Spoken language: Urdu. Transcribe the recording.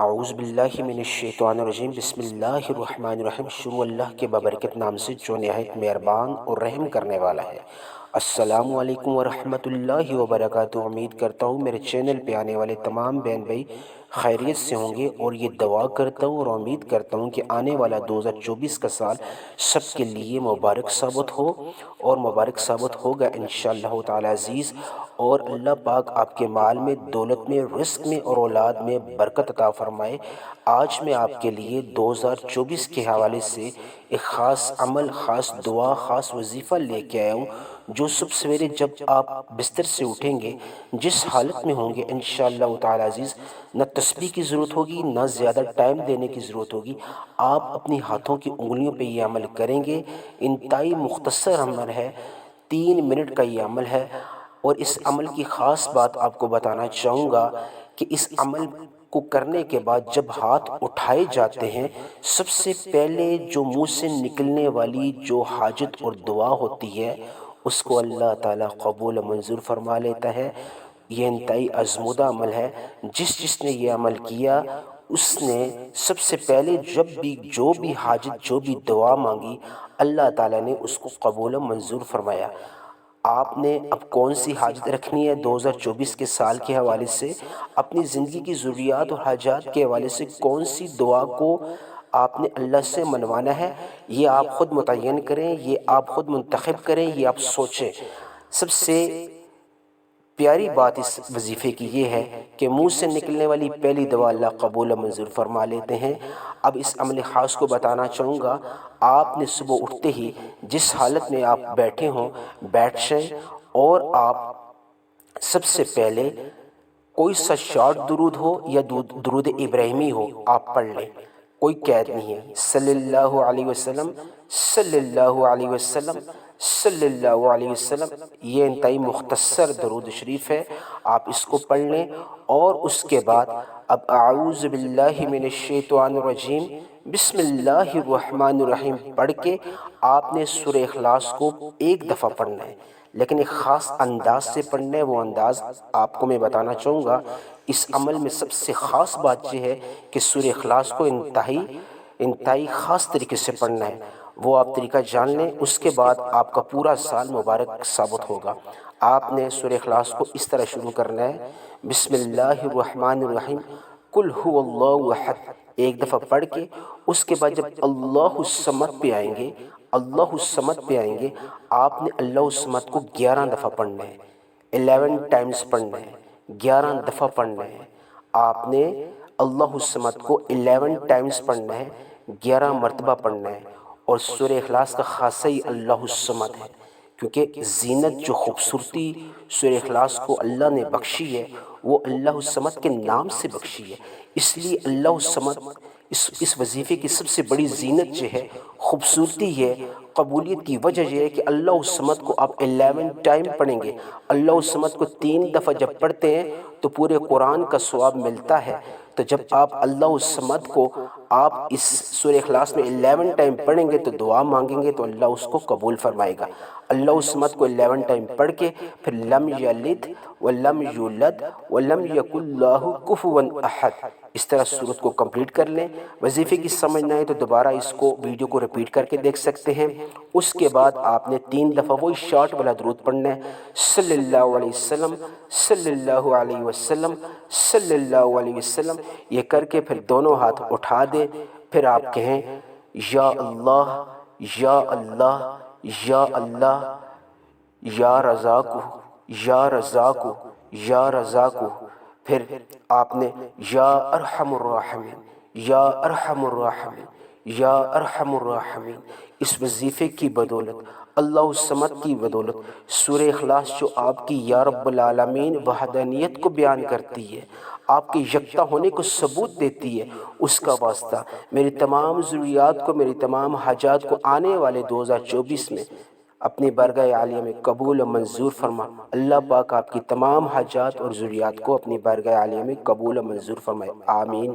اعوذ باللہ من الشیطان الرجیم، بسم اللہ الرحمن الرحیم۔ شروع اللہ کے بابرکت نام سے جو نہایت مہربان اور رحم کرنے والا ہے۔ السلام علیکم ورحمۃ اللہ وبرکاتہ۔ امید کرتا ہوں میرے چینل پہ آنے والے تمام بہن بھائی خیریت سے ہوں گے، اور یہ دعا کرتا ہوں اور امید کرتا ہوں کہ آنے والا 2024 کا سال سب کے لیے مبارک ثابت ہو، اور مبارک ثابت ہوگا انشاءاللہ تعالی عزیز۔ اور اللہ پاک آپ کے مال میں، دولت میں، رزق میں اور اولاد میں برکت عطا فرمائے۔ آج میں آپ کے لیے 2024 کے حوالے سے ایک خاص عمل، خاص دعا، خاص وظیفہ لے کے آیا ہوں، جو صبح سویرے جب آپ بستر سے اٹھیں گے، جس حالت میں ہوں گے انشاءاللہ تعالی عزیز، نہ تسبیح کی ضرورت ہوگی، نہ زیادہ ٹائم دینے کی ضرورت ہوگی۔ آپ اپنی ہاتھوں کی انگلیوں پہ یہ عمل کریں گے۔ انتہائی مختصر عمل ہے، 3 منٹ کا یہ عمل ہے۔ اور اس عمل کی خاص بات آپ کو بتانا چاہوں گا کہ اس عمل کو کرنے کے بعد جب ہاتھ اٹھائے جاتے ہیں، سب سے پہلے جو منہ سے نکلنے والی جو حاجت اور دعا ہوتی ہے، اس کو اللہ تعالیٰ قبول و منظور فرما لیتا ہے۔ یہ انتہائی آزمودہ عمل ہے۔ جس نے یہ عمل کیا، اس نے سب سے پہلے جو بھی حاجت، جو بھی دعا مانگی، اللہ تعالیٰ نے اس کو قبول و منظور فرمایا۔ آپ نے اب کون سی حاجت رکھنی ہے 2024 کے سال کے حوالے سے، اپنی زندگی کی ضروریات اور حاجات کے حوالے سے کون سی دعا کو آپ نے اللہ سے منوانا ہے، یہ آپ خود متعین کریں، یہ آپ خود منتخب کریں، یہ آپ سوچیں۔ سب سے پیاری بات اس وظیفے کی یہ ہے کہ منہ سے نکلنے والی پہلی دعا اللہ قبول و منظور فرما لیتے ہیں۔ اب اس عمل خاص کو بتانا چاہوں گا۔ آپ نے صبح اٹھتے ہی جس حالت میں آپ بیٹھے ہوں، بیٹھ جائیں، اور آپ سب سے پہلے کوئی سا شارٹ درود ہو یا درود ابراہیمی ہو، آپ پڑھ لیں، کوئی قید نہیں ہے۔ صلی اللہ علیہ وسلم، صلی اللہ علیہ وسلم، صلی اللہ علیہ وسلم۔ یہ انتہائی مختصر درود شریف ہے، آپ اس کو پڑھ لیں۔ اور اس کے بعد اب اعوذ باللہ من الشیطان الرجیم، بسم اللہ الرحمن الرحیم پڑھ کے آپ نے سورہ اخلاص کو ایک دفعہ پڑھنا ہے، لیکن ایک خاص انداز سے پڑھنا ہے۔ وہ انداز آپ کو میں بتانا چاہوں گا۔ اس عمل میں سب سے خاص بات یہ ہے کہ سورہ اخلاص کو انتہائی خاص طریقے سے پڑھنا ہے۔ وہ آپ طریقہ جان لیں، اس کے بعد آپ کا پورا سال مبارک ثابت ہوگا۔ آپ نے سورہ اخلاص کو اس طرح شروع کرنا ہے، بسم اللہ الرحمن الرحیم، قل هو اللہ احد، ایک دفعہ پڑھ کے اس کے بعد جب اللہ الصمد پہ آئیں گے، اللہ الصمد پہ آئیں گے، آپ نے اللہ الصمد کو 11 دفعہ پڑھنا ہے، 11 ٹائمز پڑھنا ہے، 11 دفعہ پڑھنا ہے۔ آپ نے اللہ الصمد کو 11 ٹائمز پڑھنا ہے، 11 مرتبہ پڑھنا ہے۔ اور سورہ اخلاص کا خاصہ ہی اللہ الصمد ہے، کیونکہ زینت، جو خوبصورتی سورہ اخلاص کو اللہ نے بخشی ہے، وہ اللہ الصمد کے نام سے بخشی ہے۔ اس لیے اللہ الصمد، اس وظیفے کی سب سے بڑی زینت جو ہے، خوبصورتی ہے، قبولیت کی وجہ یہ ہے کہ اللہ الصمد کو آپ 11 ٹائم پڑھیں گے۔ اللہ الصمد کو 3 دفعہ جب پڑھتے ہیں تو پورے قرآن کا ثواب ملتا ہے۔ تو جب آپ اللہ الصمد کو آپ اس سورہ اخلاص میں 11 ٹائم پڑھیں گے تو دعا مانگیں گے تو اللہ اس کو قبول فرمائے گا۔ اللہ الصمد کو 11 ٹائم پڑھ کے پھر لم یلد ولم یولد ولم یکن لہ کفوا احد، اس طرح سورت کو کمپلیٹ کر لیں۔ وظیفے کی سمجھ نہ آئے تو دوبارہ اس کو ویڈیو کو ریپیٹ کر کے دیکھ سکتے ہیں۔ اس کے بعد آپ نے 3 دفعہ وہی شارٹ والا درود پڑھنا ہے، صلی اللہ علیہ وسلم، صلی اللہ علیہ وسلم، صلی اللہ علیہ وسلم۔ یہ کر کے پھر دونوں ہاتھ اٹھا دیں، پھر آپ کہیں یا اللہ، یا اللہ، یا اللہ، یا رزاق، یا رزاق، یا رزاق۔ پھر آپ نے یا ارحم الراحمین، یا ارحم الراحمین، یا ارحم الراحمین۔ اس وظیفے کی بدولت، اللہ الصمد کی بدولت، سورہ اخلاص جو آپ کی یا رب العالمین وحدانیت کو بیان کرتی ہے، آپ کے یکتا ہونے کو ثبوت دیتی ہے، اس کا واسطہ میری تمام ضروریات کو، میری تمام حاجات کو آنے والے 2024 میں اپنی بارگاہ عالیہ میں قبول و منظور فرما۔ اللہ پاک آپ کی تمام حاجات اور ضروریات کو اپنی بارگاہ عالیہ میں قبول و منظور فرمائے، آمین۔